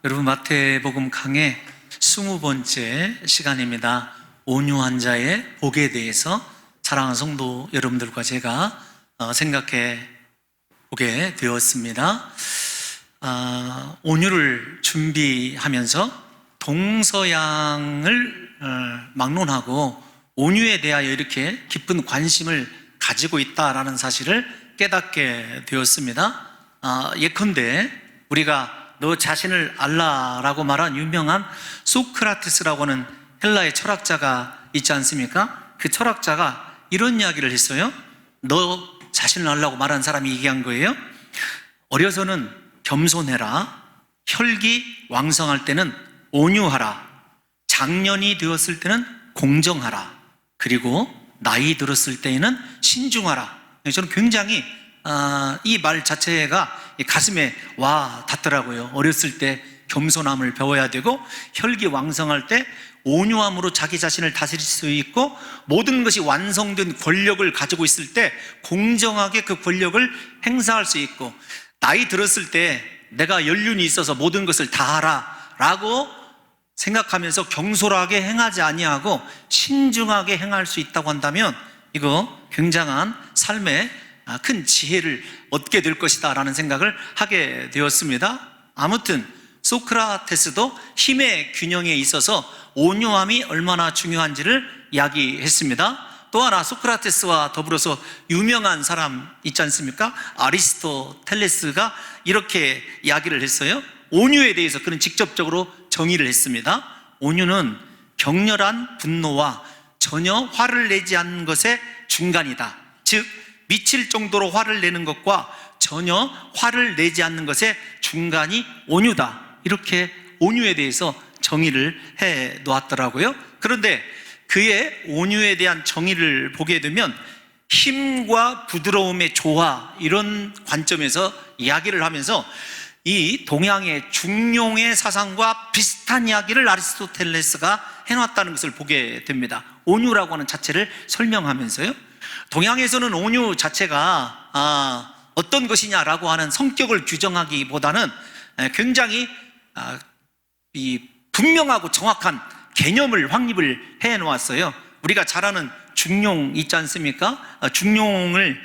여러분, 마태복음 강의 20번째 시간입니다. 온유한 자의 복에 대해서 사랑하는 성도 여러분들과 제가 생각해 보게 되었습니다. 온유를 준비하면서 동서양을 막론하고 온유에 대하여 이렇게 깊은 관심을 가지고 있다라는 사실을 깨닫게 되었습니다. 예컨대 우리가 너 자신을 알라라고 말한 유명한 소크라테스라고 하는 헬라의 철학자가 있지 않습니까? 그 철학자가 이런 이야기를 했어요. 너 자신을 알라고 말한 사람이 얘기한 거예요. 어려서는 겸손해라, 혈기왕성할 때는 온유하라, 장년이 되었을 때는 공정하라, 그리고 나이 들었을 때에는 신중하라. 저는 굉장히 이 말 자체가 가슴에 와 닿더라고요. 어렸을 때 겸손함을 배워야 되고, 혈기왕성할 때 온유함으로 자기 자신을 다스릴 수 있고, 모든 것이 완성된 권력을 가지고 있을 때 공정하게 그 권력을 행사할 수 있고, 나이 들었을 때 내가 연륜이 있어서 모든 것을 다 하라 라고 생각하면서 경솔하게 행하지 아니하고 신중하게 행할 수 있다고 한다면, 이거 굉장한 삶의 큰 지혜를 얻게 될 것이다 라는 생각을 하게 되었습니다. 아무튼 소크라테스도 힘의 균형에 있어서 온유함이 얼마나 중요한지를 이야기했습니다. 또 하나, 소크라테스와 더불어서 유명한 사람 있지 않습니까? 아리스토텔레스가 이렇게 이야기를 했어요. 온유에 대해서 그는 직접적으로 정의를 했습니다. 온유는 격렬한 분노와 전혀 화를 내지 않는 것의 중간이다. 즉, 미칠 정도로 화를 내는 것과 전혀 화를 내지 않는 것의 중간이 온유다. 이렇게 온유에 대해서 정의를 해 놓았더라고요. 그런데 그의 온유에 대한 정의를 보게 되면 힘과 부드러움의 조화, 이런 관점에서 이야기를 하면서 이 동양의 중용의 사상과 비슷한 이야기를 아리스토텔레스가 해놨다는 것을 보게 됩니다. 온유라고 하는 자체를 설명하면서요, 동양에서는 온유 자체가 어떤 것이냐라고 하는 성격을 규정하기보다는 굉장히 분명하고 정확한 개념을 확립을 해 놓았어요. 우리가 잘 아는 중용 있지 않습니까? 중용을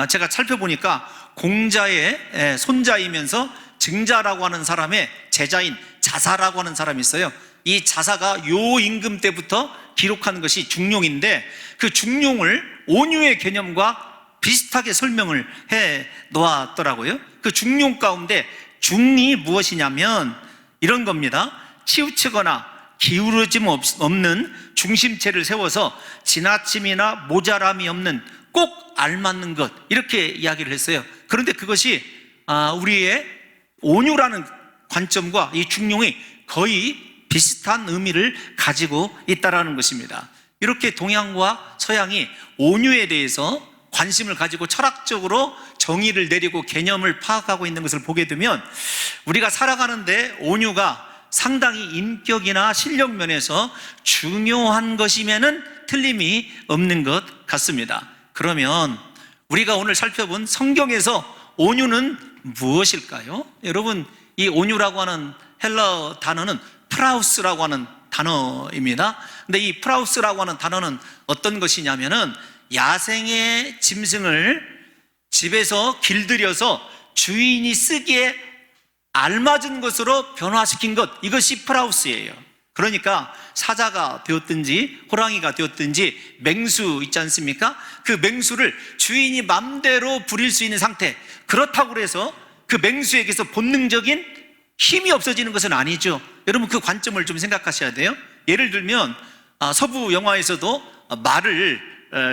제가 살펴보니까 공자의 손자이면서 증자라고 하는 사람의 제자인 자사라고 하는 사람이 있어요. 이 자사가 요 임금 때부터 기록한 것이 중용인데, 그 중용을 온유의 개념과 비슷하게 설명을 해 놓았더라고요. 그 중용 가운데 중이 무엇이냐면 이런 겁니다. 치우치거나 기울어짐 없는 중심체를 세워서 지나침이나 모자람이 없는 꼭 알맞는 것, 이렇게 이야기를 했어요. 그런데 그것이 우리의 온유라는 관점과 이 중용이 거의 비슷한 의미를 가지고 있다는 것입니다. 이렇게 동양과 서양이 온유에 대해서 관심을 가지고 철학적으로 정의를 내리고 개념을 파악하고 있는 것을 보게 되면, 우리가 살아가는데 온유가 상당히 인격이나 실력 면에서 중요한 것이면은 틀림이 없는 것 같습니다. 그러면 우리가 오늘 살펴본 성경에서 온유는 무엇일까요? 여러분, 이 온유라고 하는 헬라어 단어는 프라우스라고 하는 단어입니다. 근데 이 프라우스라고 하는 단어는 어떤 것이냐면은 야생의 짐승을 집에서 길들여서 주인이 쓰기에 알맞은 것으로 변화시킨 것, 이것이 프라우스예요. 그러니까 사자가 되었든지 호랑이가 되었든지 맹수 있지 않습니까? 그 맹수를 주인이 맘대로 부릴 수 있는 상태. 그렇다고 해서 그 맹수에게서 본능적인 힘이 없어지는 것은 아니죠. 여러분, 그 관점을 좀 생각하셔야 돼요. 예를 들면 서부 영화에서도 말을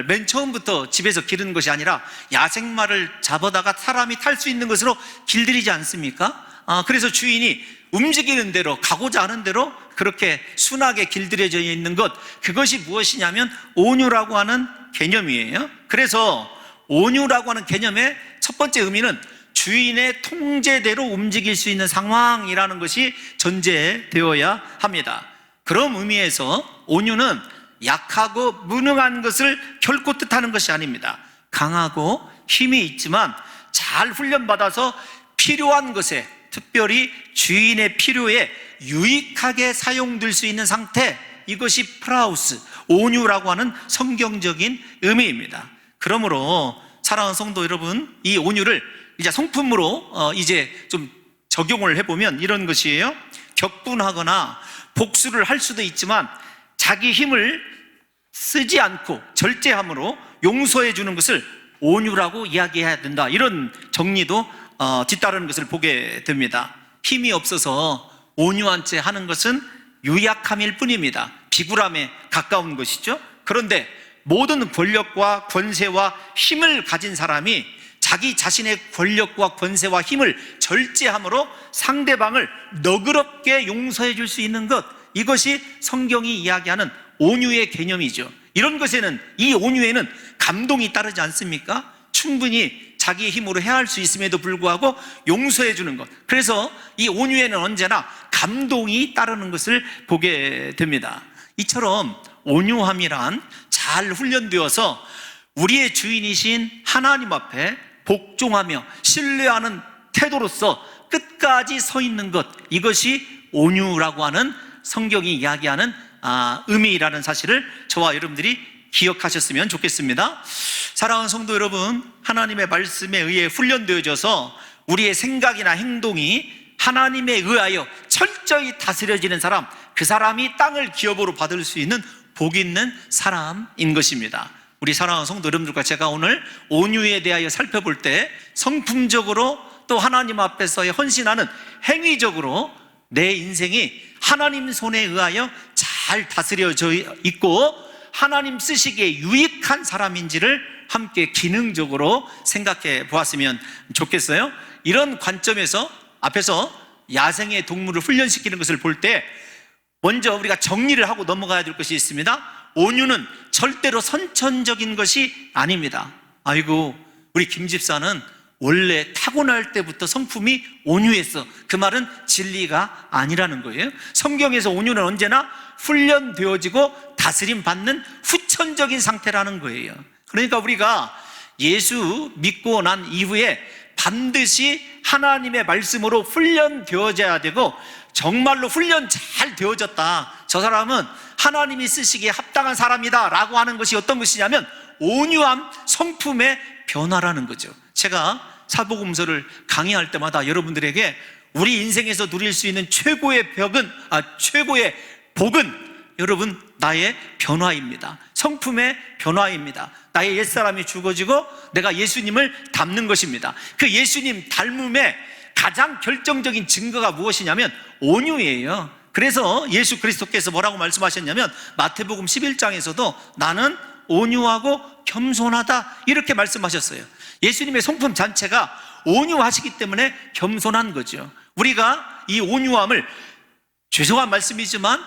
맨 처음부터 집에서 기르는 것이 아니라 야생말을 잡아다가 사람이 탈 수 있는 것으로 길들이지 않습니까? 그래서 주인이 움직이는 대로, 가고자 하는 대로 그렇게 순하게 길들여져 있는 것, 그것이 무엇이냐면 온유라고 하는 개념이에요. 그래서 온유라고 하는 개념의 첫 번째 의미는 주인의 통제대로 움직일 수 있는 상황이라는 것이 전제되어야 합니다. 그런 의미에서 온유는 약하고 무능한 것을 결코 뜻하는 것이 아닙니다. 강하고 힘이 있지만 잘 훈련받아서 필요한 것에 특별히 주인의 필요에 유익하게 사용될 수 있는 상태, 이것이 프라우스, 온유라고 하는 성경적인 의미입니다. 그러므로 사랑하는 성도 여러분, 이 온유를 이제 성품으로 이제 좀 적용을 해보면 이런 것이에요. 격분하거나 복수를 할 수도 있지만 자기 힘을 쓰지 않고 절제함으로 용서해 주는 것을 온유라고 이야기해야 된다, 이런 정리도 뒤따르는 것을 보게 됩니다. 힘이 없어서 온유한 채 하는 것은 유약함일 뿐입니다. 비굴함에 가까운 것이죠. 그런데 모든 권력과 권세와 힘을 가진 사람이 자기 자신의 권력과 권세와 힘을 절제함으로 상대방을 너그럽게 용서해 줄 수 있는 것, 이것이 성경이 이야기하는 온유의 개념이죠. 이런 것에는, 이 온유에는 감동이 따르지 않습니까? 충분히 자기의 힘으로 해야 할 수 있음에도 불구하고 용서해 주는 것, 그래서 이 온유에는 언제나 감동이 따르는 것을 보게 됩니다. 이처럼 온유함이란 잘 훈련되어서 우리의 주인이신 하나님 앞에 복종하며 신뢰하는 태도로서 끝까지 서 있는 것, 이것이 온유라고 하는 성경이 이야기하는 의미라는 사실을 저와 여러분들이 기억하셨으면 좋겠습니다. 사랑하는 성도 여러분, 하나님의 말씀에 의해 훈련되어져서 우리의 생각이나 행동이 하나님에 의하여 철저히 다스려지는 사람, 그 사람이 땅을 기업으로 받을 수 있는 복 있는 사람인 것입니다. 우리 사랑하는 성도 여러분들과 제가 오늘 온유에 대하여 살펴볼 때 성품적으로 또 하나님 앞에서의 헌신하는 행위적으로 내 인생이 하나님 손에 의하여 잘 다스려져 있고 하나님 쓰시기에 유익한 사람인지를 함께 기능적으로 생각해 보았으면 좋겠어요. 이런 관점에서 앞에서 야생의 동물을 훈련시키는 것을 볼 때 먼저 우리가 정리를 하고 넘어가야 될 것이 있습니다. 온유는 절대로 선천적인 것이 아닙니다. 아이고, 우리 김 집사는 원래 타고날 때부터 성품이 온유했어, 그 말은 진리가 아니라는 거예요. 성경에서 온유는 언제나 훈련되어지고 다스림 받는 후천적인 상태라는 거예요. 그러니까 우리가 예수 믿고 난 이후에 반드시 하나님의 말씀으로 훈련되어져야 되고, 정말로 훈련 잘 되어졌다, 저 사람은 하나님이 쓰시기에 합당한 사람이다 라고 하는 것이 어떤 것이냐면 온유함, 성품의 변화라는 거죠. 제가 사복음서를 강의할 때마다 여러분들에게 우리 인생에서 누릴 수 있는 최고의 최고의 복은 여러분 나의 변화입니다. 성품의 변화입니다. 나의 옛사람이 죽어지고 내가 예수님을 닮는 것입니다. 그 예수님 닮음의 가장 결정적인 증거가 무엇이냐면 온유예요. 그래서 예수 그리스도께서 뭐라고 말씀하셨냐면 마태복음 11장에서도 나는 온유하고 겸손하다, 이렇게 말씀하셨어요. 예수님의 성품 자체가 온유하시기 때문에 겸손한 거죠. 우리가 이 온유함을, 죄송한 말씀이지만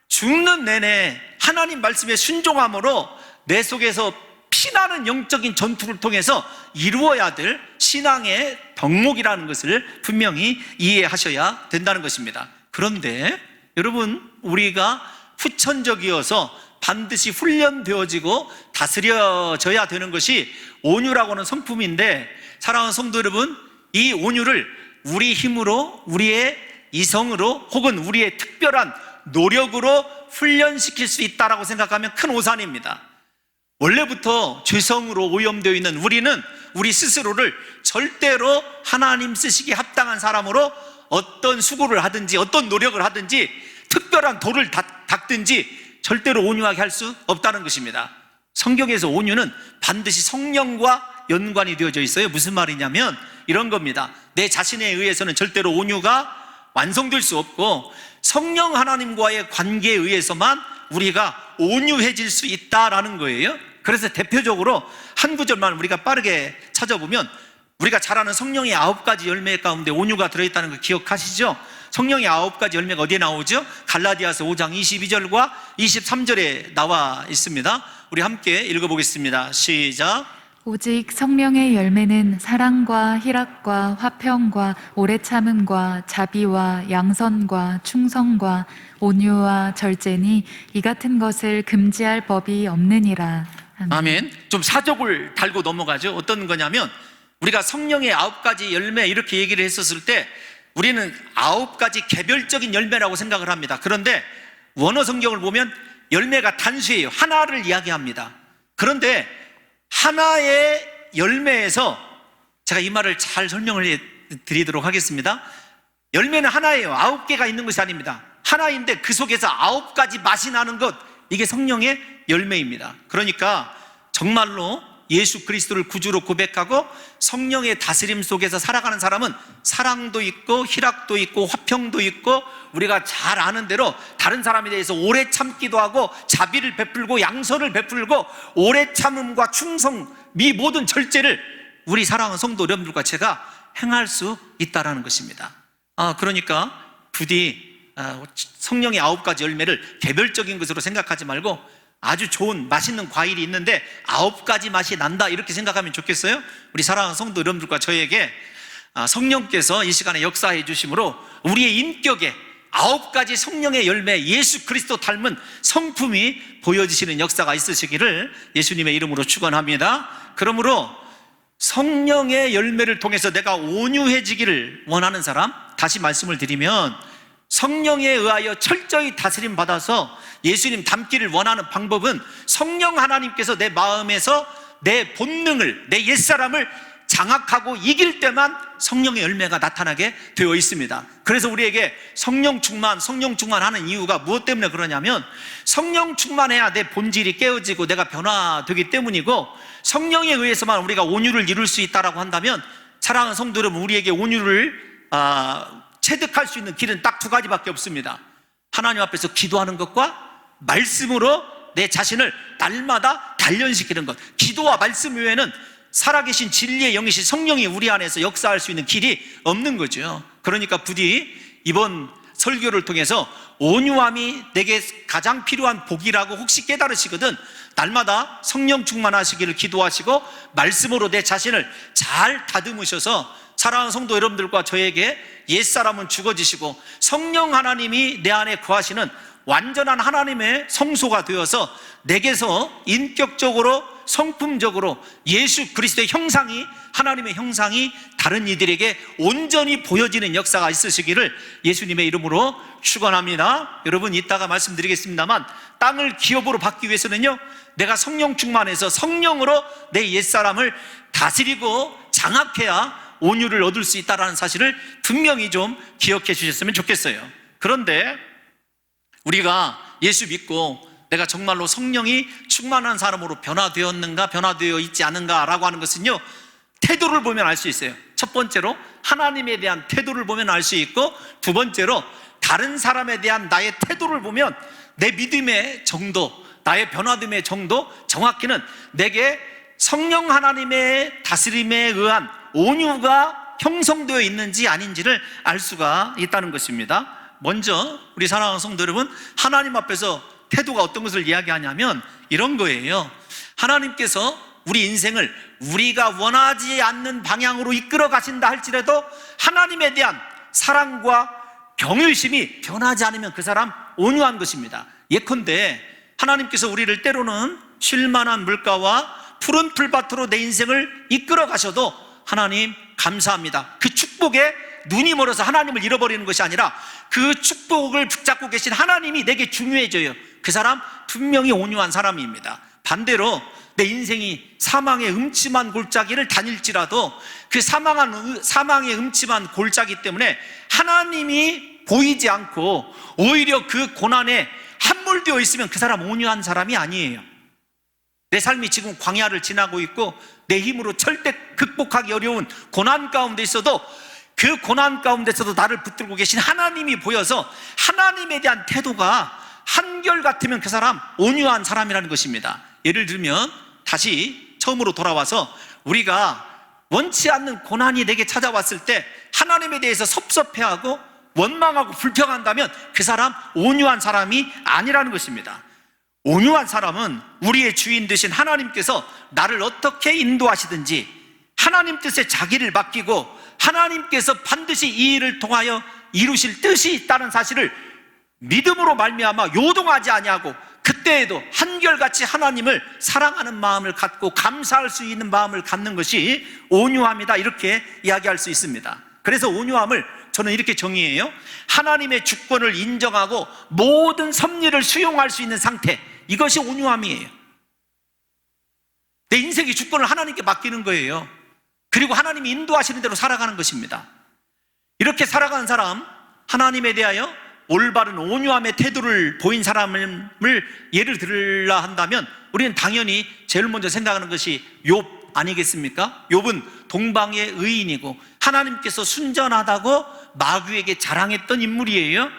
죽는 내내 하나님 말씀에 순종함으로 내 속에서 피나는 영적인 전투를 통해서 이루어야 될 신앙의 덕목이라는 것을 분명히 이해하셔야 된다는 것입니다. 그런데 여러분, 우리가 후천적이어서 반드시 훈련되어지고 다스려져야 되는 것이 온유라고 하는 성품인데, 사랑하는 성도 여러분, 이 온유를 우리 힘으로, 우리의 이성으로 혹은 우리의 특별한 노력으로 훈련시킬 수 있다라고 생각하면 큰 오산입니다. 원래부터 죄성으로 오염되어 있는 우리는 우리 스스로를 절대로 하나님 쓰시기에 합당한 사람으로 어떤 수고를 하든지 어떤 노력을 하든지 특별한 돌을 닦든지 절대로 온유하게 할 수 없다는 것입니다. 성경에서 온유는 반드시 성령과 연관이 되어져 있어요. 무슨 말이냐면 이런 겁니다. 내 자신에 의해서는 절대로 온유가 완성될 수 없고 성령 하나님과의 관계에 의해서만 우리가 온유해질 수 있다라는 거예요. 그래서 대표적으로 한 구절만 우리가 빠르게 찾아보면 우리가 잘 아는 성령의 9가지 열매 가운데 온유가 들어있다는 거 기억하시죠? 성령의 9가지 열매가 어디에 나오죠? 갈라디아서 5장 22절과 23절에 나와 있습니다. 우리 함께 읽어보겠습니다. 시작. 오직 성령의 열매는 사랑과 희락과 화평과 오래 참음과 자비와 양선과 충성과 온유와 절제니 이 같은 것을 금지할 법이 없느니라. 아멘. 좀 사족을 달고 넘어가죠. 어떤 거냐면 우리가 성령의 9가지 열매 이렇게 얘기를 했었을 때 우리는 9가지 개별적인 열매라고 생각을 합니다. 그런데 원어 성경을 보면 열매가 단수예요. 하나를 이야기합니다. 그런데 하나의 열매에서, 제가 이 말을 잘 설명을 드리도록 하겠습니다. 열매는 하나예요. 9개가 있는 것이 아닙니다. 하나인데 그 속에서 9가지 맛이 나는 것, 이게 성령의 열매입니다. 그러니까 정말로 예수 그리스도를 구주로 고백하고 성령의 다스림 속에서 살아가는 사람은 사랑도 있고 희락도 있고 화평도 있고, 우리가 잘 아는 대로 다른 사람에 대해서 오래 참기도 하고 자비를 베풀고 양선을 베풀고 오래 참음과 충성, 이 모든 절제를 우리 사랑하는 성도 여러분들과 제가 행할 수 있다라는 것입니다. 그러니까 부디 성령의 9가지 열매를 개별적인 것으로 생각하지 말고 아주 좋은 맛있는 과일이 있는데 9가지 맛이 난다, 이렇게 생각하면 좋겠어요? 우리 사랑하는 성도 여러분들과 저에게 성령께서 이 시간에 역사해 주심으로 우리의 인격에 9가지 성령의 열매, 예수 그리스도 닮은 성품이 보여지시는 역사가 있으시기를 예수님의 이름으로 축원합니다. 그러므로 성령의 열매를 통해서 내가 온유해지기를 원하는 사람, 다시 말씀을 드리면 성령에 의하여 철저히 다스림 받아서 예수님 닮기를 원하는 방법은 성령 하나님께서 내 마음에서 내 본능을, 내 옛사람을 장악하고 이길 때만 성령의 열매가 나타나게 되어 있습니다. 그래서 우리에게 성령 충만하는 이유가 무엇 때문에 그러냐면, 성령 충만해야 내 본질이 깨어지고 내가 변화되기 때문이고, 성령에 의해서만 우리가 온유를 이룰 수 있다라고 한다면, 사랑하는 성도 여러분, 우리에게 온유를 체득할 수 있는 길은 딱 2가지밖에 없습니다. 하나님 앞에서 기도하는 것과 말씀으로 내 자신을 날마다 단련시키는 것. 기도와 말씀 외에는 살아계신 진리의 영이신 성령이 우리 안에서 역사할 수 있는 길이 없는 거죠. 그러니까 부디 이번 설교를 통해서 온유함이 내게 가장 필요한 복이라고 혹시 깨달으시거든 날마다 성령 충만하시기를 기도하시고 말씀으로 내 자신을 잘 다듬으셔서 사랑하는 성도 여러분들과 저에게 옛사람은 죽어지시고 성령 하나님이 내 안에 거하시는 완전한 하나님의 성소가 되어서 내게서 인격적으로 성품적으로 예수 그리스도의 형상이, 하나님의 형상이 다른 이들에게 온전히 보여지는 역사가 있으시기를 예수님의 이름으로 축원합니다. 여러분, 이따가 말씀드리겠습니다만 땅을 기업으로 받기 위해서는요, 내가 성령 충만해서 성령으로 내 옛사람을 다스리고 장악해야 온유를 얻을 수 있다는 사실을 분명히 좀 기억해 주셨으면 좋겠어요. 그런데 우리가 예수 믿고 내가 정말로 성령이 충만한 사람으로 변화되었는가, 변화되어 있지 않은가 라고 하는 것은요, 태도를 보면 알 수 있어요. 첫 번째로 하나님에 대한 태도를 보면 알 수 있고, 두 번째로 다른 사람에 대한 나의 태도를 보면 내 믿음의 정도, 나의 변화됨의 정도, 정확히는 내게 성령 하나님의 다스림에 의한 온유가 형성되어 있는지 아닌지를 알 수가 있다는 것입니다. 먼저 우리 사랑하는 성도 여러분, 하나님 앞에서 태도가 어떤 것을 이야기하냐면 이런 거예요. 하나님께서 우리 인생을 우리가 원하지 않는 방향으로 이끌어 가신다 할지라도 하나님에 대한 사랑과 경외심이 변하지 않으면 그 사람 온유한 것입니다. 예컨대 하나님께서 우리를 때로는 쉴만한 물가와 푸른 풀밭으로 내 인생을 이끌어 가셔도 하나님 감사합니다. 그 축복에 눈이 멀어서 하나님을 잃어버리는 것이 아니라 그 축복을 붙잡고 계신 하나님이 내게 중요해져요. 그 사람 분명히 온유한 사람입니다. 반대로 내 인생이 사망의 음침한 골짜기를 다닐지라도 그 사망의 음침한 골짜기 때문에 하나님이 보이지 않고 오히려 그 고난에 함몰되어 있으면 그 사람 온유한 사람이 아니에요. 내 삶이 지금 광야를 지나고 있고 내 힘으로 절대 극복하기 어려운 고난 가운데 있어도 그 고난 가운데서도 나를 붙들고 계신 하나님이 보여서 하나님에 대한 태도가 한결같으면 그 사람 온유한 사람이라는 것입니다. 예를 들면 다시 처음으로 돌아와서 우리가 원치 않는 고난이 내게 찾아왔을 때 하나님에 대해서 섭섭해하고 원망하고 불평한다면 그 사람 온유한 사람이 아니라는 것입니다. 온유한 사람은 우리의 주인 되신 하나님께서 나를 어떻게 인도하시든지 하나님 뜻에 자기를 맡기고 하나님께서 반드시 이 일을 통하여 이루실 뜻이 있다는 사실을 믿음으로 말미암아 요동하지 아니하고 그때에도 한결같이 하나님을 사랑하는 마음을 갖고 감사할 수 있는 마음을 갖는 것이 온유함이다, 이렇게 이야기할 수 있습니다. 그래서 온유함을 저는 이렇게 정의해요. 하나님의 주권을 인정하고 모든 섭리를 수용할 수 있는 상태, 이것이 온유함이에요. 내 인생의 주권을 하나님께 맡기는 거예요. 그리고 하나님이 인도하시는 대로 살아가는 것입니다. 이렇게 살아가는 사람, 하나님에 대하여 올바른 온유함의 태도를 보인 사람을 예를 들으려 한다면 우리는 당연히 제일 먼저 생각하는 것이 욥 아니겠습니까? 욥은 동방의 의인이고 하나님께서 순전하다고 마귀에게 자랑했던 인물이에요.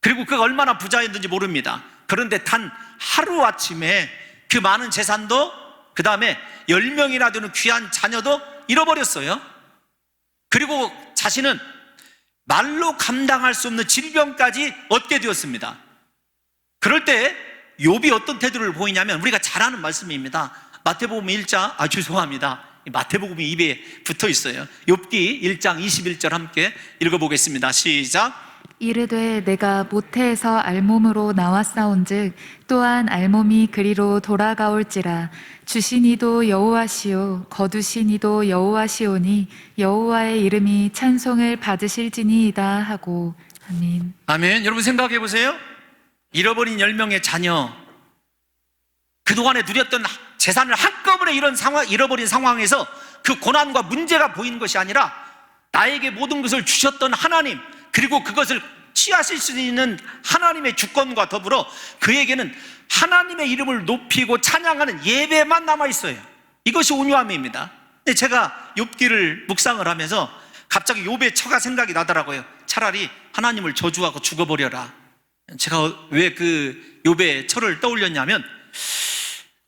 그리고 그가 얼마나 부자였는지 모릅니다. 그런데 단 하루아침에 그 많은 재산도, 그 다음에 10명이나 되는 귀한 자녀도 잃어버렸어요. 그리고 자신은 말로 감당할 수 없는 질병까지 얻게 되었습니다. 그럴 때 욥이 어떤 태도를 보이냐면 우리가 잘 아는 말씀입니다. 마태복음 1장, 죄송합니다. 마태복음이 입에 붙어 있어요. 욥기 1장 21절 함께 읽어보겠습니다. 시작. 이르되 내가 모태에서 알몸으로 나왔사온즉 또한 알몸이 그리로 돌아가올지라. 주신 이도 여호와시오 거두신 이도 여호와시오니 여호와의 이름이 찬송을 받으실지니이다 하고. 아멘. 아멘. 여러분 생각해 보세요. 잃어버린 10명의 자녀, 그동안에 누렸던 재산을 한꺼번에 잃어버린 상황에서 그 고난과 문제가 보이는 것이 아니라 나에게 모든 것을 주셨던 하나님, 그리고 그것을 취하실 수 있는 하나님의 주권과 더불어 그에게는 하나님의 이름을 높이고 찬양하는 예배만 남아있어요. 이것이 온유함입니다. 근데 제가 욥기를 묵상을 하면서 갑자기 욥의 처가 생각이 나더라고요. 차라리 하나님을 저주하고 죽어버려라. 제가 왜 그 욥의 처를 떠올렸냐면,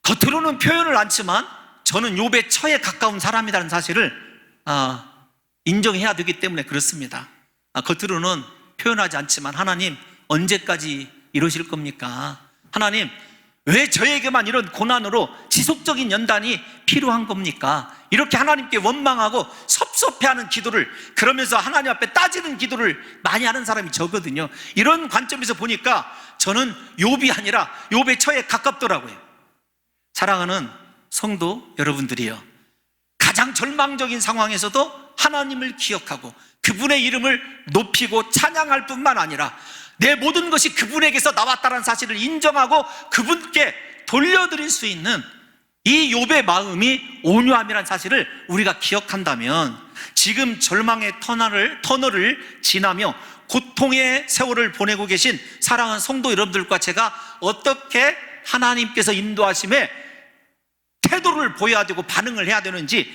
겉으로는 표현을 않지만 저는 욥의 처에 가까운 사람이라는 사실을 인정해야 되기 때문에 그렇습니다. 겉으로는 표현하지 않지만 하나님 언제까지 이러실 겁니까? 하나님 왜 저에게만 이런 고난으로 지속적인 연단이 필요한 겁니까? 이렇게 하나님께 원망하고 섭섭해하는 기도를, 그러면서 하나님 앞에 따지는 기도를 많이 하는 사람이 저거든요. 이런 관점에서 보니까 저는 욥이 아니라 욥의 처에 가깝더라고요. 사랑하는 성도 여러분들이요, 가장 절망적인 상황에서도 하나님을 기억하고 그분의 이름을 높이고 찬양할 뿐만 아니라 내 모든 것이 그분에게서 나왔다는 사실을 인정하고 그분께 돌려드릴 수 있는 이 욥의 마음이 온유함이라는 사실을 우리가 기억한다면, 지금 절망의 터널을 지나며 고통의 세월을 보내고 계신 사랑하는 성도 여러분들과 제가 어떻게 하나님께서 인도하심에 태도를 보여야 되고 반응을 해야 되는지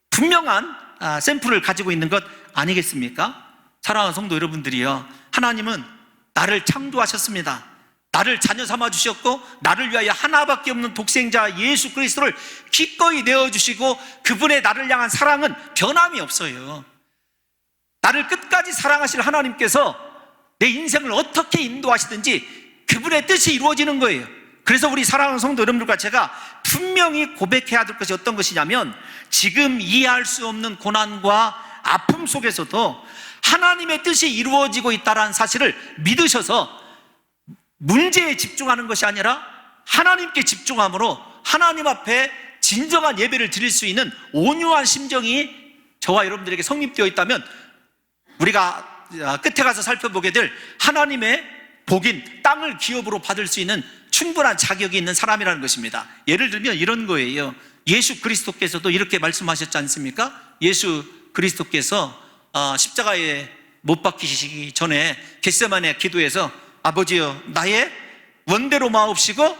분명한 샘플을 가지고 있는 것 아니겠습니까? 사랑하는 성도 여러분들이요, 하나님은 나를 창조하셨습니다. 나를 자녀 삼아 주셨고 나를 위하여 하나밖에 없는 독생자 예수 그리스도를 기꺼이 내어주시고 그분의 나를 향한 사랑은 변함이 없어요. 나를 끝까지 사랑하실 하나님께서 내 인생을 어떻게 인도하시든지 그분의 뜻이 이루어지는 거예요. 그래서 우리 사랑하는 성도 여러분들과 제가 분명히 고백해야 될 것이 어떤 것이냐면, 지금 이해할 수 없는 고난과 아픔 속에서도 하나님의 뜻이 이루어지고 있다는 사실을 믿으셔서 문제에 집중하는 것이 아니라 하나님께 집중함으로 하나님 앞에 진정한 예배를 드릴 수 있는 온유한 심정이 저와 여러분들에게 성립되어 있다면, 우리가 끝에 가서 살펴보게 될 하나님의 복인 땅을 기업으로 받을 수 있는 충분한 자격이 있는 사람이라는 것입니다. 예를 들면 이런 거예요. 예수 그리스도께서도 이렇게 말씀하셨지 않습니까? 예수 그리스도께서 십자가에 못 박히시기 전에 겟세마네 기도에서 아버지여 나의 원대로 마옵시고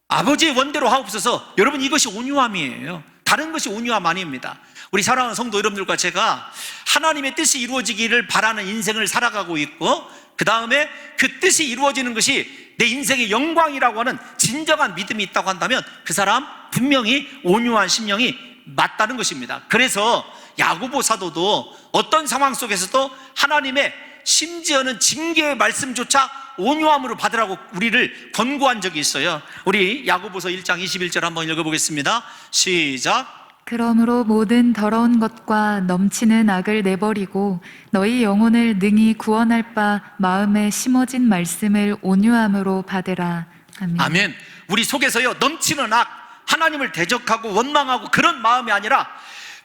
아버지의 원대로 하옵소서. 여러분, 이것이 온유함이에요. 다른 것이 온유함 아닙니다. 우리 사랑하는 성도 여러분들과 제가 하나님의 뜻이 이루어지기를 바라는 인생을 살아가고 있고, 그 다음에 그 뜻이 이루어지는 것이 내 인생의 영광이라고 하는 진정한 믿음이 있다고 한다면 그 사람 분명히 온유한 심령이 맞다는 것입니다. 그래서 야고보 사도도 어떤 상황 속에서도 하나님의 심지어는 징계의 말씀조차 온유함으로 받으라고 우리를 권고한 적이 있어요. 우리 야고보서 1장 21절 한번 읽어보겠습니다. 시작. 그러므로 모든 더러운 것과 넘치는 악을 내버리고 너희 영혼을 능히 구원할 바 마음에 심어진 말씀을 온유함으로 받으라. 아멘. 아멘. 우리 속에서요, 넘치는 악, 하나님을 대적하고 원망하고 그런 마음이 아니라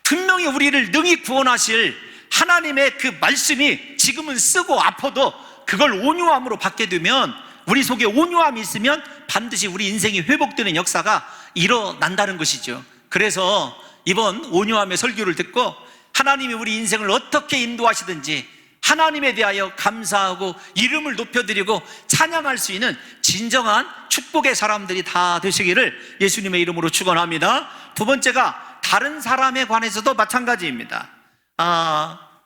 분명히 우리를 능히 구원하실 하나님의 그 말씀이 지금은 쓰고 아파도 그걸 온유함으로 받게 되면, 우리 속에 온유함이 있으면 반드시 우리 인생이 회복되는 역사가 일어난다는 것이죠. 그래서 이번 온유함의 설교를 듣고 하나님이 우리 인생을 어떻게 인도하시든지 하나님에 대하여 감사하고 이름을 높여드리고 찬양할 수 있는 진정한 축복의 사람들이 다 되시기를 예수님의 이름으로 축원합니다. 두 번째가 다른 사람에 관해서도 마찬가지입니다.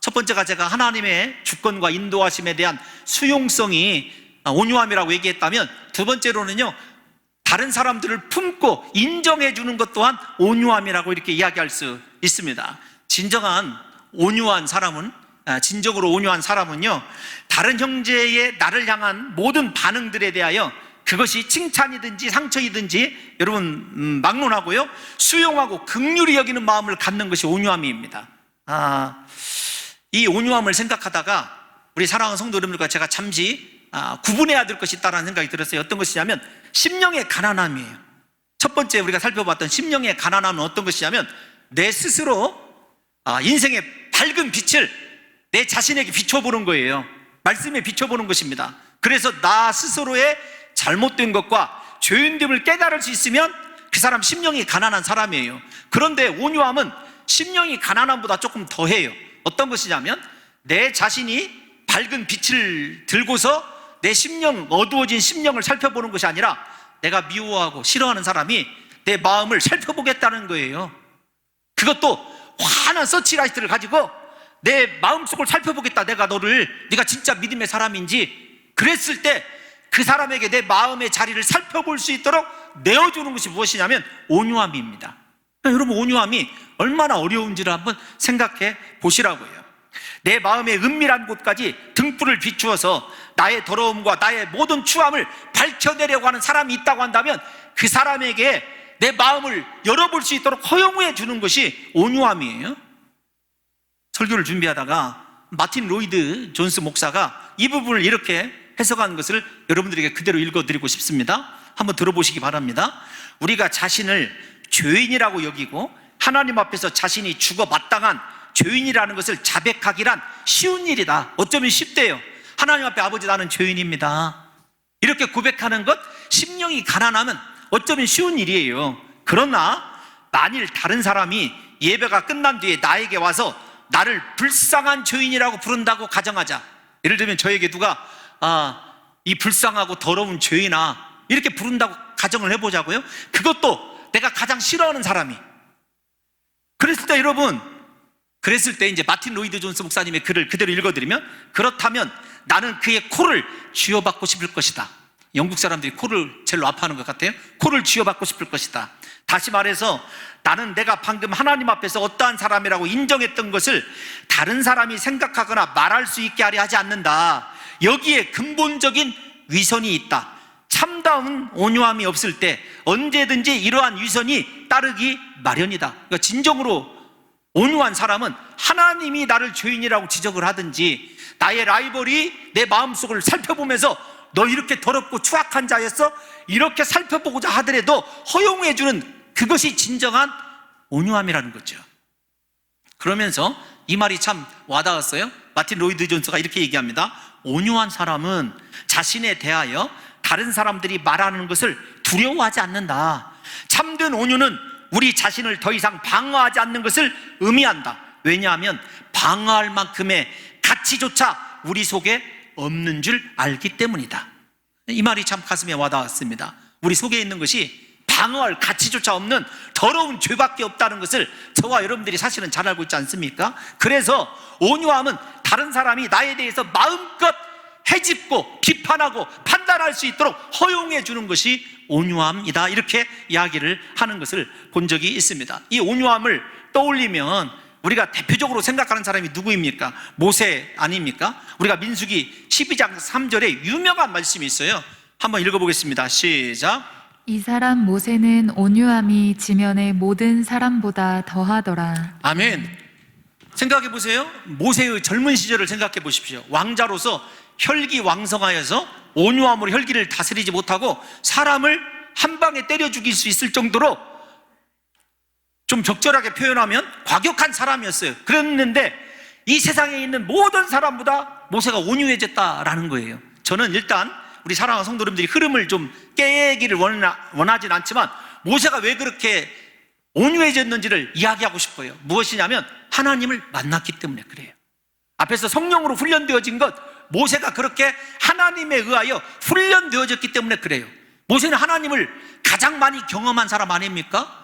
첫 번째가 제가 하나님의 주권과 인도하심에 대한 수용성이 온유함이라고 얘기했다면, 두 번째로는요, 다른 사람들을 품고 인정해 주는 것 또한 온유함이라고 이렇게 이야기할 수 있습니다. 진정한 온유한 사람은, 진정으로 온유한 사람은요, 다른 형제의 나를 향한 모든 반응들에 대하여 그것이 칭찬이든지 상처이든지 여러분 막론하고요, 수용하고 긍휼히 여기는 마음을 갖는 것이 온유함입니다. 이 온유함을 생각하다가 우리 사랑하는 성도 여러분들과 제가 잠시 구분해야 될 것이 있다는 생각이 들었어요. 어떤 것이냐면 심령의 가난함이에요. 첫 번째 우리가 살펴봤던 심령의 가난함은 어떤 것이냐면, 내 스스로 인생의 밝은 빛을 내 자신에게 비춰보는 거예요. 말씀에 비춰보는 것입니다. 그래서 나 스스로의 잘못된 것과 죄인됨을 깨달을 수 있으면 그 사람 심령이 가난한 사람이에요. 그런데 온유함은 심령이 가난함보다 조금 더해요. 어떤 것이냐면, 내 자신이 밝은 빛을 들고서 내 심령, 어두워진 심령을 살펴보는 것이 아니라 내가 미워하고 싫어하는 사람이 내 마음을 살펴보겠다는 거예요. 그것도 환한 서치라이트를 가지고 내 마음속을 살펴보겠다. 네가 진짜 믿음의 사람인지. 그랬을 때 그 사람에게 내 마음의 자리를 살펴볼 수 있도록 내어주는 것이 무엇이냐면 온유함입니다. 여러분, 온유함이 얼마나 어려운지를 한번 생각해 보시라고요. 내 마음의 은밀한 곳까지 등불을 비추어서 나의 더러움과 나의 모든 추함을 밝혀내려고 하는 사람이 있다고 한다면 그 사람에게 내 마음을 열어볼 수 있도록 허용해 주는 것이 온유함이에요. 설교를 준비하다가 마틴 로이드 존스 목사가 이 부분을 이렇게 해석하는 것을 여러분들에게 그대로 읽어드리고 싶습니다. 한번 들어보시기 바랍니다. 우리가 자신을 죄인이라고 여기고 하나님 앞에서 자신이 죽어 마땅한 죄인이라는 것을 자백하기란 쉬운 일이다. 어쩌면 쉽대요. 하나님 앞에 아버지, 나는 죄인입니다. 이렇게 고백하는 것, 심령이 가난하면 어쩌면 쉬운 일이에요. 그러나 만일 다른 사람이 예배가 끝난 뒤에 나에게 와서 나를 불쌍한 죄인이라고 부른다고 가정하자. 예를 들면 저에게 누가 이 불쌍하고 더러운 죄인아 이렇게 부른다고 가정을 해보자고요. 그것도 내가 가장 싫어하는 사람이. 그랬을 때 여러분, 이제 마틴 로이드 존스 목사님의 글을 그대로 읽어드리면, 그렇다면 나는 그의 코를 쥐어받고 싶을 것이다. 영국 사람들이 코를 제일 아파하는 것 같아요. 코를 쥐어받고 싶을 것이다. 다시 말해서 나는 내가 방금 하나님 앞에서 어떠한 사람이라고 인정했던 것을 다른 사람이 생각하거나 말할 수 있게 하려 하지 않는다. 여기에 근본적인 위선이 있다. 참다운 온유함이 없을 때 언제든지 이러한 위선이 따르기 마련이다. 그러니까 진정으로 온유한 사람은 하나님이 나를 죄인이라고 지적을 하든지 나의 라이벌이 내 마음속을 살펴보면서 너 이렇게 더럽고 추악한 자였어? 이렇게 살펴보고자 하더라도 허용해주는 그것이 진정한 온유함이라는 거죠. 그러면서 이 말이 참 와닿았어요. 마틴 로이드 존스가 이렇게 얘기합니다. 온유한 사람은 자신에 대하여 다른 사람들이 말하는 것을 두려워하지 않는다. 참된 온유는 우리 자신을 더 이상 방어하지 않는 것을 의미한다. 왜냐하면 방어할 만큼의 가치조차 우리 속에 없는 줄 알기 때문이다. 이 말이 참 가슴에 와닿았습니다. 우리 속에 있는 것이 방어할 가치조차 없는 더러운 죄밖에 없다는 것을 저와 여러분들이 사실은 잘 알고 있지 않습니까? 그래서 온유함은 다른 사람이 나에 대해서 마음껏 헤집고 비판하고 판단할 수 있도록 허용해 주는 것이 온유함이다. 이렇게 이야기를 하는 것을 본 적이 있습니다. 이 온유함을 떠올리면 우리가 대표적으로 생각하는 사람이 누구입니까? 모세 아닙니까? 우리가 민수기 12장 3절에 유명한 말씀이 있어요. 한번 읽어보겠습니다. 시작. 이 사람 모세는 온유함이 지면의 모든 사람보다 더하더라. 아멘. 생각해 보세요. 모세의 젊은 시절을 생각해 보십시오. 왕자로서 혈기왕성하여서 온유함으로 혈기를 다스리지 못하고 사람을 한 방에 때려 죽일 수 있을 정도로 좀 적절하게 표현하면 과격한 사람이었어요. 그랬는데 이 세상에 있는 모든 사람보다 모세가 온유해졌다라는 거예요. 저는 일단 우리 사랑하는 성도님들이 흐름을 좀 깨기를 원하진 않지만 모세가 왜 그렇게 온유해졌는지를 이야기하고 싶어요. 무엇이냐면 하나님을 만났기 때문에 그래요. 앞에서 성령으로 훈련되어진 것, 모세가 그렇게 하나님에 의하여 훈련되어졌기 때문에 그래요. 모세는 하나님을 가장 많이 경험한 사람 아닙니까?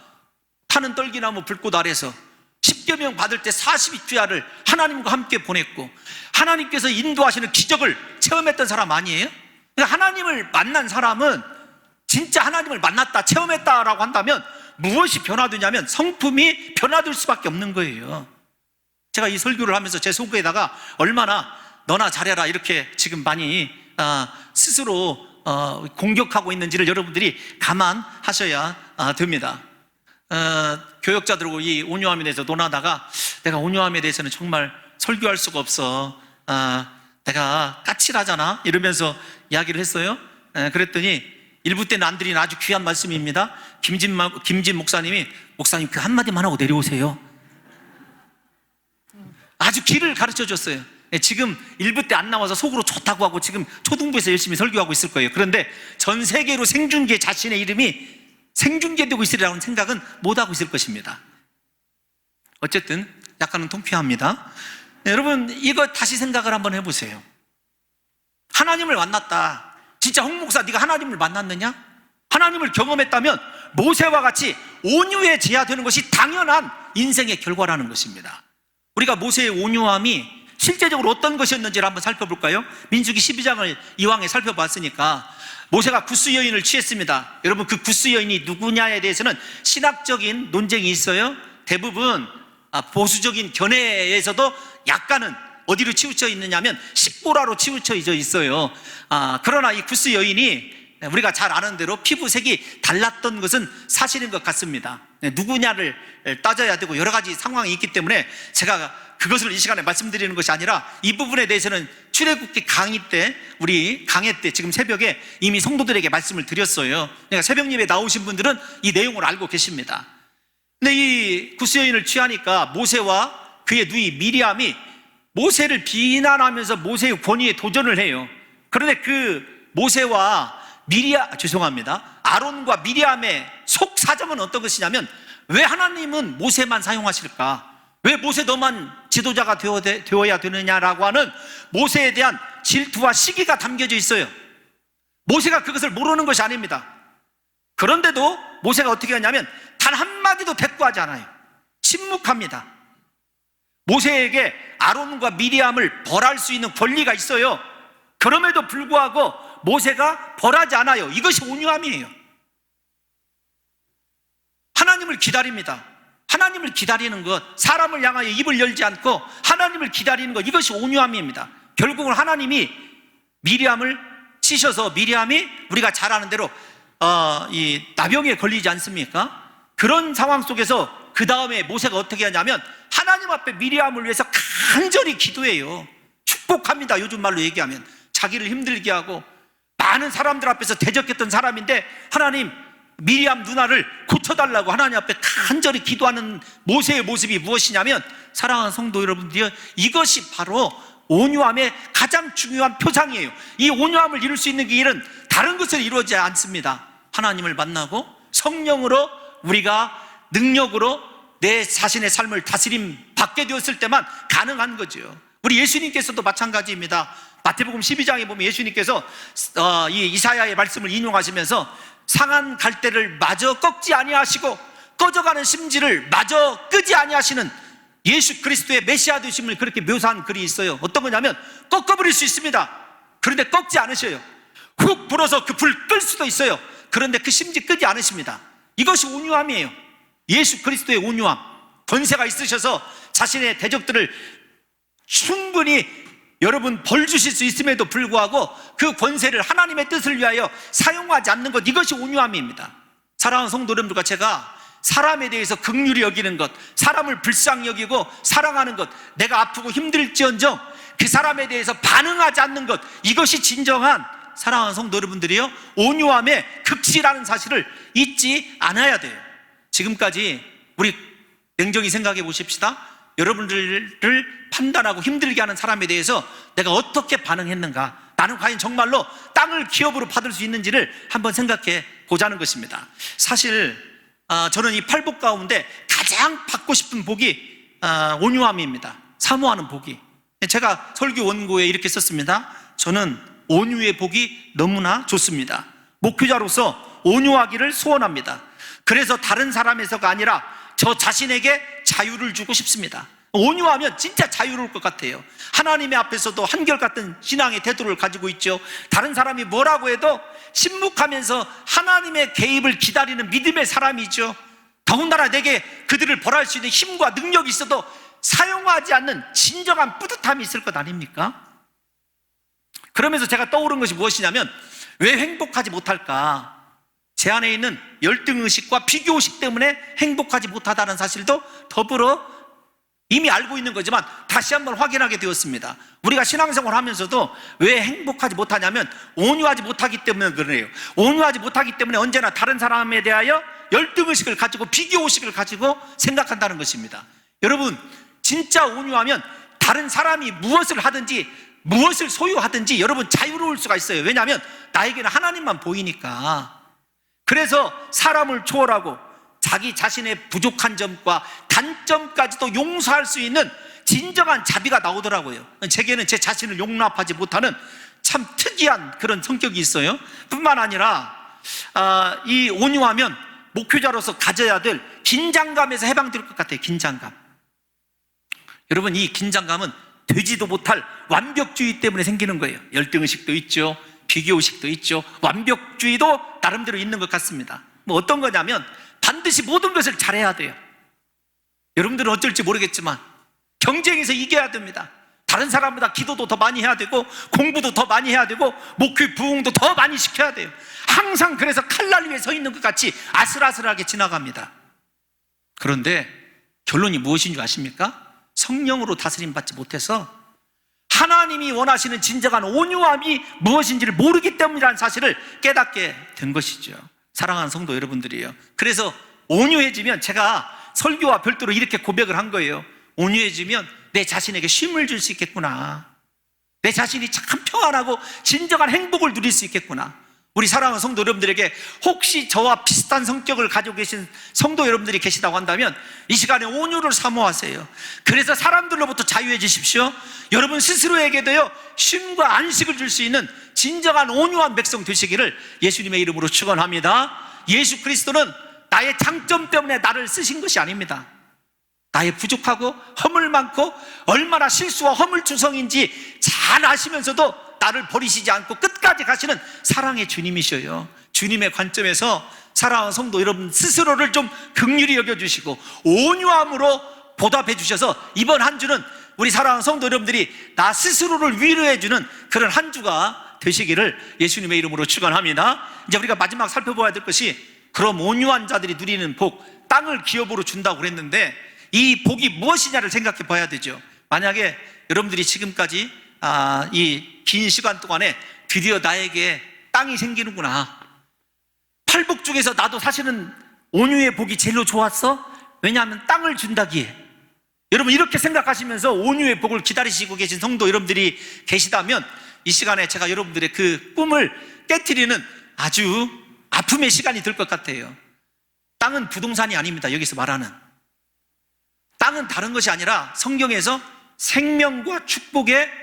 타는 떨기나무 불꽃 아래서 10계명 받을 때 40주야를 하나님과 함께 보냈고 하나님께서 인도하시는 기적을 체험했던 사람 아니에요? 그러니까 하나님을 만난 사람은 진짜 하나님을 만났다, 체험했다라고 한다면 무엇이 변화되냐면 성품이 변화될 수밖에 없는 거예요. 제가 이 설교를 하면서 제 속에다가 얼마나 너나 잘해라 이렇게 지금 많이 스스로 공격하고 있는지를 여러분들이 감안하셔야 됩니다. 교역자들하고 이 온유함에 대해서 논하다가 내가 온유함에 대해서는 정말 설교할 수가 없어, 내가 까칠하잖아 이러면서 이야기를 했어요. 그랬더니 일부 때 난들인 아주 귀한 말씀입니다. 김진 목사님 그 한마디만 하고 내려오세요. 아주 길을 가르쳐 줬어요. 지금 일부 때 안 나와서 속으로 좋다고 하고 지금 초등부에서 열심히 설교하고 있을 거예요. 그런데 전 세계로 생중계 자신의 이름이 생중계되고 있으리라는 생각은 못하고 있을 것입니다. 어쨌든 약간은 통쾌합니다. 여러분 이거 다시 생각을 한번 해보세요. 하나님을 만났다. 진짜 홍 목사 네가 하나님을 만났느냐? 하나님을 경험했다면 모세와 같이 온유해져야 되는 것이 당연한 인생의 결과라는 것입니다. 우리가 모세의 온유함이 실제적으로 어떤 것이었는지를 한번 살펴볼까요? 민수기 12장을 이왕에 살펴봤으니까 모세가 구스 여인을 취했습니다. 여러분 그 구스 여인이 누구냐에 대해서는 신학적인 논쟁이 있어요. 대부분 보수적인 견해에서도 약간은 어디로 치우쳐 있느냐면 십보라로 치우쳐 있어요. 그러나 이 구스 여인이 우리가 잘 아는 대로 피부색이 달랐던 것은 사실인 것 같습니다. 누구냐를 따져야 되고 여러 가지 상황이 있기 때문에 제가 그것을 이 시간에 말씀드리는 것이 아니라 이 부분에 대해서는 출애굽기 강의 때, 우리 강해 때 지금 새벽에 이미 성도들에게 말씀을 드렸어요. 그러니까 새벽 예배 나오신 분들은 이 내용을 알고 계십니다. 근데 이 구스 여인을 취하니까 모세와 그의 누이 미리암이 모세를 비난하면서 모세의 권위에 도전을 해요. 그런데 그 모세와 아론과 미리암의 속 사정은 어떤 것이냐면 왜 하나님은 모세만 사용하실까? 왜 모세 너만 지도자가 되어야 되느냐라고 하는 모세에 대한 질투와 시기가 담겨져 있어요. 모세가 그것을 모르는 것이 아닙니다. 그런데도 모세가 어떻게 하냐면 단 한마디도 대꾸하지 않아요. 침묵합니다. 모세에게 아론과 미리암을 벌할 수 있는 권리가 있어요. 그럼에도 불구하고 모세가 벌하지 않아요. 이것이 온유함이에요. 하나님을 기다립니다. 하나님을 기다리는 것, 사람을 향하여 입을 열지 않고 하나님을 기다리는 것, 이것이 온유함입니다. 결국은 하나님이 미리암을 치셔서 미리암이 우리가 잘 아는 대로 이 나병에 걸리지 않습니까? 그런 상황 속에서 그 다음에 모세가 어떻게 하냐면 하나님 앞에 미리암을 위해서 간절히 기도해요. 축복합니다. 요즘 말로 얘기하면 자기를 힘들게 하고 많은 사람들 앞에서 대적했던 사람인데 하나님 미리암 누나를 고쳐달라고 하나님 앞에 간절히 기도하는 모세의 모습이 무엇이냐면, 사랑하는 성도 여러분들이요, 이것이 바로 온유함의 가장 중요한 표상이에요. 이 온유함을 이룰 수 있는 길은 다른 것을 이루어지지 않습니다. 하나님을 만나고 성령으로 우리가 능력으로 내 자신의 삶을 다스림 받게 되었을 때만 가능한 거죠. 우리 예수님께서도 마찬가지입니다. 마태복음 12장에 보면 예수님께서 이 이사야의 말씀을 인용하시면서 상한 갈대를 마저 꺾지 아니하시고 꺼져가는 심지를 마저 끄지 아니하시는 예수 그리스도의 메시아 되심을 그렇게 묘사한 글이 있어요. 어떤 거냐면 꺾어버릴 수 있습니다. 그런데 꺾지 않으셔요. 훅 불어서 그 불 끌 수도 있어요. 그런데 그 심지 끄지 않으십니다. 이것이 온유함이에요. 예수 그리스도의 온유함. 권세가 있으셔서 자신의 대적들을 충분히 여러분 벌 주실 수 있음에도 불구하고 그 권세를 하나님의 뜻을 위하여 사용하지 않는 것, 이것이 온유함입니다. 사랑하는 성도 여러분들과 제가 사람에 대해서 긍휼히 여기는 것, 사람을 불쌍히 여기고 사랑하는 것, 내가 아프고 힘들지언정 그 사람에 대해서 반응하지 않는 것, 이것이 진정한 사랑하는 성도 여러분들이요, 온유함의 극치라는 사실을 잊지 않아야 돼요. 지금까지 우리 냉정히 생각해 보십시다. 여러분들을 판단하고 힘들게 하는 사람에 대해서 내가 어떻게 반응했는가, 나는 과연 정말로 땅을 기업으로 받을 수 있는지를 한번 생각해 보자는 것입니다. 사실 저는 이 팔복 가운데 가장 받고 싶은 복이 온유함입니다. 사모하는 복이. 제가 설교 원고에 이렇게 썼습니다. 저는 온유의 복이 너무나 좋습니다. 목회자로서 온유하기를 소원합니다. 그래서 다른 사람에서가 아니라 저 자신에게 자유를 주고 싶습니다. 온유하면 진짜 자유로울 것 같아요. 하나님의 앞에서도 한결같은 신앙의 태도를 가지고 있죠. 다른 사람이 뭐라고 해도 침묵하면서 하나님의 개입을 기다리는 믿음의 사람이죠. 더군다나 내게 그들을 벌할 수 있는 힘과 능력이 있어도 사용하지 않는 진정한 뿌듯함이 있을 것 아닙니까? 그러면서 제가 떠오른 것이 무엇이냐면, 왜 행복하지 못할까? 제 안에 있는 열등의식과 비교의식 때문에 행복하지 못하다는 사실도 더불어 이미 알고 있는 거지만 다시 한번 확인하게 되었습니다. 우리가 신앙생활을 하면서도 왜 행복하지 못하냐면 온유하지 못하기 때문에 그래요. 온유하지 못하기 때문에 언제나 다른 사람에 대하여 열등의식을 가지고 비교의식을 가지고 생각한다는 것입니다. 여러분, 진짜 온유하면 다른 사람이 무엇을 하든지 무엇을 소유하든지 여러분 자유로울 수가 있어요. 왜냐하면 나에게는 하나님만 보이니까. 그래서 사람을 초월하고 자기 자신의 부족한 점과 단점까지도 용서할 수 있는 진정한 자비가 나오더라고요. 제게는 제 자신을 용납하지 못하는 참 특이한 그런 성격이 있어요. 뿐만 아니라 이 온유하면 목회자로서 가져야 될 긴장감에서 해방될 것 같아요. 긴장감. 여러분, 이 긴장감은 되지도 못할 완벽주의 때문에 생기는 거예요. 열등의식도 있죠, 비교의식도 있죠, 완벽주의도 나름대로 있는 것 같습니다. 뭐 어떤 거냐면 반드시 모든 것을 잘해야 돼요. 여러분들은 어쩔지 모르겠지만 경쟁에서 이겨야 됩니다. 다른 사람보다 기도도 더 많이 해야 되고 공부도 더 많이 해야 되고 목회 부흥도 더 많이 시켜야 돼요. 항상 그래서 칼날 위에 서 있는 것 같이 아슬아슬하게 지나갑니다. 그런데 결론이 무엇인 줄 아십니까? 성령으로 다스림 받지 못해서 하나님이 원하시는 진정한 온유함이 무엇인지를 모르기 때문이라는 사실을 깨닫게 된 것이죠. 사랑하는 성도 여러분들이에요. 그래서 온유해지면, 제가 설교와 별도로 이렇게 고백을 한 거예요. 온유해지면 내 자신에게 쉼을 줄 수 있겠구나. 내 자신이 참 평안하고 진정한 행복을 누릴 수 있겠구나. 우리 사랑하는 성도 여러분들에게 혹시 저와 비슷한 성격을 가지고 계신 성도 여러분들이 계시다고 한다면 이 시간에 온유를 사모하세요. 그래서 사람들로부터 자유해지십시오. 여러분 스스로에게도요 쉼과 안식을 줄 수 있는 진정한 온유한 백성 되시기를 예수님의 이름으로 축원합니다. 예수 그리스도는 나의 장점 때문에 나를 쓰신 것이 아닙니다. 나의 부족하고 허물 많고 얼마나 실수와 허물투성인지 잘 아시면서도 나를 버리시지 않고 끝까지 가시는 사랑의 주님이셔요. 주님의 관점에서 사랑하는 성도 여러분 스스로를 좀 긍휼히 여겨주시고 온유함으로 보답해 주셔서 이번 한 주는 우리 사랑하는 성도 여러분들이 나 스스로를 위로해주는 그런 한 주가 되시기를 예수님의 이름으로 축원합니다. 이제 우리가 마지막 살펴봐야 될 것이, 그럼 온유한 자들이 누리는 복, 땅을 기업으로 준다고 그랬는데 이 복이 무엇이냐를 생각해 봐야 되죠. 만약에 여러분들이 지금까지 이 긴 시간 동안에 드디어 나에게 땅이 생기는구나, 팔복 중에서 나도 사실은 온유의 복이 제일로 좋았어? 왜냐하면 땅을 준다기에. 여러분 이렇게 생각하시면서 온유의 복을 기다리시고 계신 성도 여러분들이 계시다면 이 시간에 제가 여러분들의 그 꿈을 깨트리는 아주 아픔의 시간이 될 것 같아요. 땅은 부동산이 아닙니다. 여기서 말하는 땅은 다른 것이 아니라 성경에서 생명과 축복의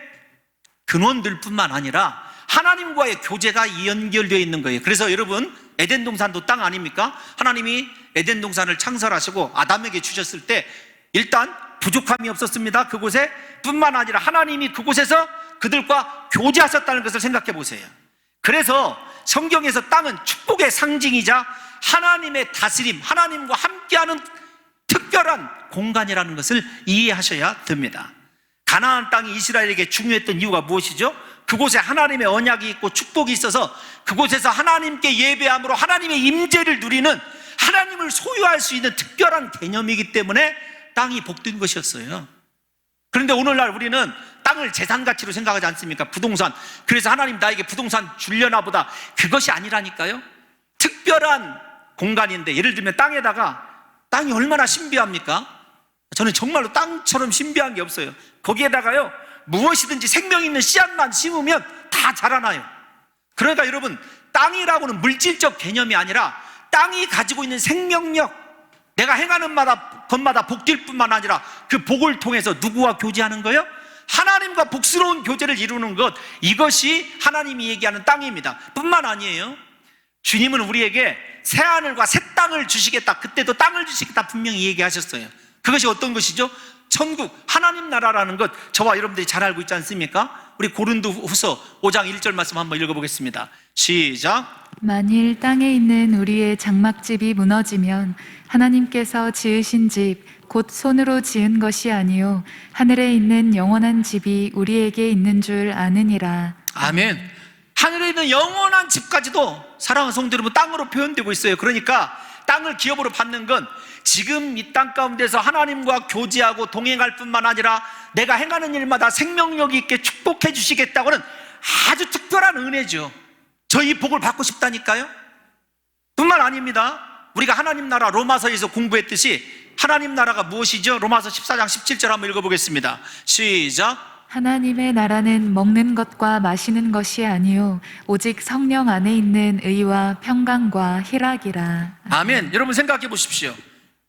근원들 뿐만 아니라 하나님과의 교제가 연결되어 있는 거예요. 그래서 여러분 에덴 동산도 땅 아닙니까? 하나님이 에덴 동산을 창설하시고 아담에게 주셨을 때 일단 부족함이 없었습니다. 그곳에 뿐만 아니라 하나님이 그곳에서 그들과 교제하셨다는 것을 생각해 보세요. 그래서 성경에서 땅은 축복의 상징이자 하나님의 다스림, 하나님과 함께하는 특별한 공간이라는 것을 이해하셔야 됩니다. 가나안 땅이 이스라엘에게 중요했던 이유가 무엇이죠? 그곳에 하나님의 언약이 있고 축복이 있어서 그곳에서 하나님께 예배함으로 하나님의 임재를 누리는, 하나님을 소유할 수 있는 특별한 개념이기 때문에 땅이 복된 것이었어요. 그런데 오늘날 우리는 땅을 재산가치로 생각하지 않습니까? 부동산. 그래서 하나님 나에게 부동산 주려나 보다. 그것이 아니라니까요. 특별한 공간인데, 예를 들면 땅에다가, 땅이 얼마나 신비합니까? 저는 정말로 땅처럼 신비한 게 없어요. 거기에다가요, 무엇이든지 생명 있는 씨앗만 심으면 다 자라나요. 그러니까 여러분, 땅이라고는 물질적 개념이 아니라 땅이 가지고 있는 생명력, 내가 행하는 것마다 복될 뿐만 아니라 그 복을 통해서 누구와 교제하는 거예요? 하나님과 복스러운 교제를 이루는 것, 이것이 하나님이 얘기하는 땅입니다. 뿐만 아니에요, 주님은 우리에게 새하늘과 새 땅을 주시겠다, 그때도 땅을 주시겠다 분명히 얘기하셨어요. 그것이 어떤 것이죠? 천국, 하나님 나라라는 것, 저와 여러분들이 잘 알고 있지 않습니까? 우리 고린도후서 5장 1절 말씀 한번 읽어보겠습니다. 시작. 만일 땅에 있는 우리의 장막집이 무너지면 하나님께서 지으신 집 곧 손으로 지은 것이 아니요 하늘에 있는 영원한 집이 우리에게 있는 줄 아느니라. 아멘. 하늘에 있는 영원한 집까지도 사랑하는 성도 여러분, 땅으로 표현되고 있어요. 그러니까 땅을 기업으로 받는 건 지금 이 땅 가운데서 하나님과 교제하고 동행할 뿐만 아니라 내가 행하는 일마다 생명력 있게 축복해 주시겠다고는 아주 특별한 은혜죠. 저 이 복을 받고 싶다니까요. 뿐만 아닙니다. 우리가 하나님 나라 로마서에서 공부했듯이 하나님 나라가 무엇이죠? 로마서 14장 17절 한번 읽어보겠습니다. 시작. 하나님의 나라는 먹는 것과 마시는 것이 아니요 오직 성령 안에 있는 의와 평강과 희락이라. 아멘. 여러분 생각해 보십시오.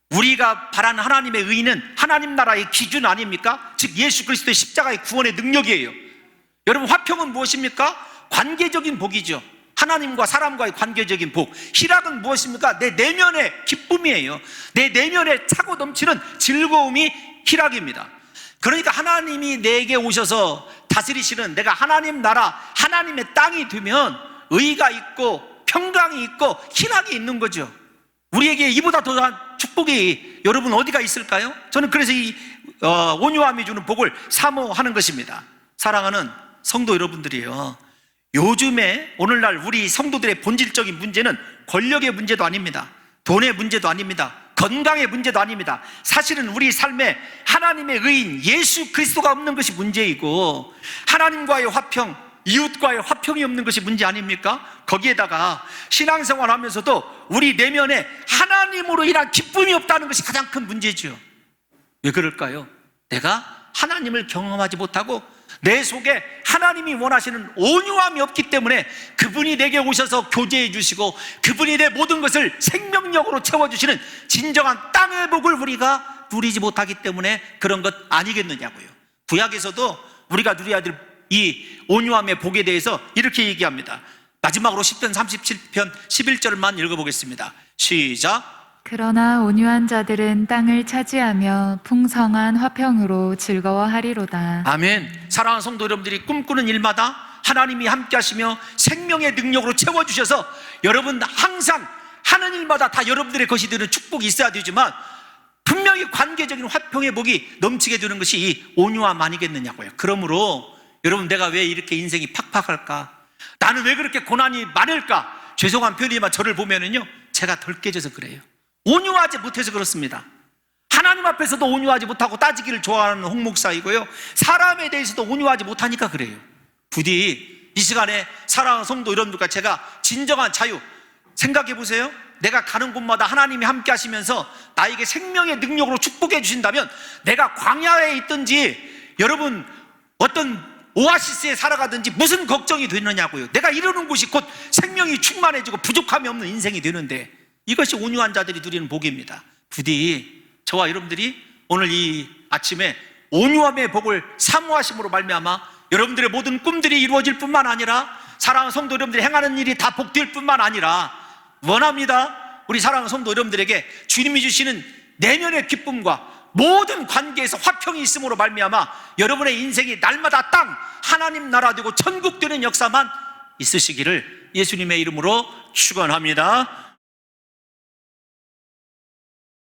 우리가 바라는 하나님의 의는 하나님 나라의 기준 아닙니까? 즉 예수 그리스도의 십자가의 구원의 능력이에요. 여러분, 화평은 무엇입니까? 관계적인 복이죠. 하나님과 사람과의 관계적인 복. 희락은 무엇입니까? 내 내면의 기쁨이에요. 내 내면에 차고 넘치는 즐거움이 희락입니다. 그러니까 하나님이 내게 오셔서 다스리시는 내가 하나님 나라, 하나님의 땅이 되면 의가 있고 평강이 있고 희락이 있는 거죠. 우리에게 이보다 더한 축복이 여러분 어디가 있을까요? 저는 그래서 이 온유함이 주는 복을 사모하는 것입니다. 사랑하는 성도 여러분들이요, 요즘에 오늘날 우리 성도들의 본질적인 문제는 권력의 문제도 아닙니다. 돈의 문제도 아닙니다. 건강의 문제도 아닙니다. 사실은 우리 삶에 하나님의 의인 예수 그리스도가 없는 것이 문제이고, 하나님과의 화평, 이웃과의 화평이 없는 것이 문제 아닙니까? 거기에다가 신앙생활 하면서도 우리 내면에 하나님으로 인한 기쁨이 없다는 것이 가장 큰 문제죠. 왜 그럴까요? 내가 하나님을 경험하지 못하고 내 속에 하나님이 원하시는 온유함이 없기 때문에 그분이 내게 오셔서 교제해 주시고 그분이 내 모든 것을 생명력으로 채워주시는 진정한 땅의 복을 우리가 누리지 못하기 때문에 그런 것 아니겠느냐고요. 구약에서도 우리가 누려야 될 이 온유함의 복에 대해서 이렇게 얘기합니다. 마지막으로 10편 37편 11절만 읽어보겠습니다. 시작. 그러나 온유한 자들은 땅을 차지하며 풍성한 화평으로 즐거워하리로다. 아멘. 사랑하는 성도 여러분들이 꿈꾸는 일마다 하나님이 함께 하시며 생명의 능력으로 채워주셔서 여러분 항상 하는 일마다 다 여러분들의 것이 되는 축복이 있어야 되지만 분명히 관계적인 화평의 복이 넘치게 되는 것이 이 온유함 아니겠느냐고요. 그러므로 여러분, 내가 왜 이렇게 인생이 팍팍할까? 나는 왜 그렇게 고난이 많을까? 죄송한 표현이지만 저를 보면은요, 제가 덜 깨져서 그래요. 온유하지 못해서 그렇습니다. 하나님 앞에서도 온유하지 못하고 따지기를 좋아하는 홍 목사이고요, 사람에 대해서도 온유하지 못하니까 그래요. 부디 이 시간에 사랑하는 성도 여러분들과 제가 진정한 자유 생각해 보세요. 내가 가는 곳마다 하나님이 함께 하시면서 나에게 생명의 능력으로 축복해 주신다면 내가 광야에 있든지 여러분 어떤 오아시스에 살아가든지 무슨 걱정이 되느냐고요. 내가 이루는 곳이 곧 생명이 충만해지고 부족함이 없는 인생이 되는데, 이것이 온유한 자들이 누리는 복입니다. 부디 저와 여러분들이 오늘 이 아침에 온유함의 복을 사모하심으로 말미암아 여러분들의 모든 꿈들이 이루어질 뿐만 아니라 사랑하는 성도 여러분들이 행하는 일이 다 복될 뿐만 아니라 원합니다. 우리 사랑하는 성도 여러분들에게 주님이 주시는 내면의 기쁨과 모든 관계에서 화평이 있음으로 말미암아 여러분의 인생이 날마다 땅 하나님 나라 되고 천국 되는 역사만 있으시기를 예수님의 이름으로 축원합니다.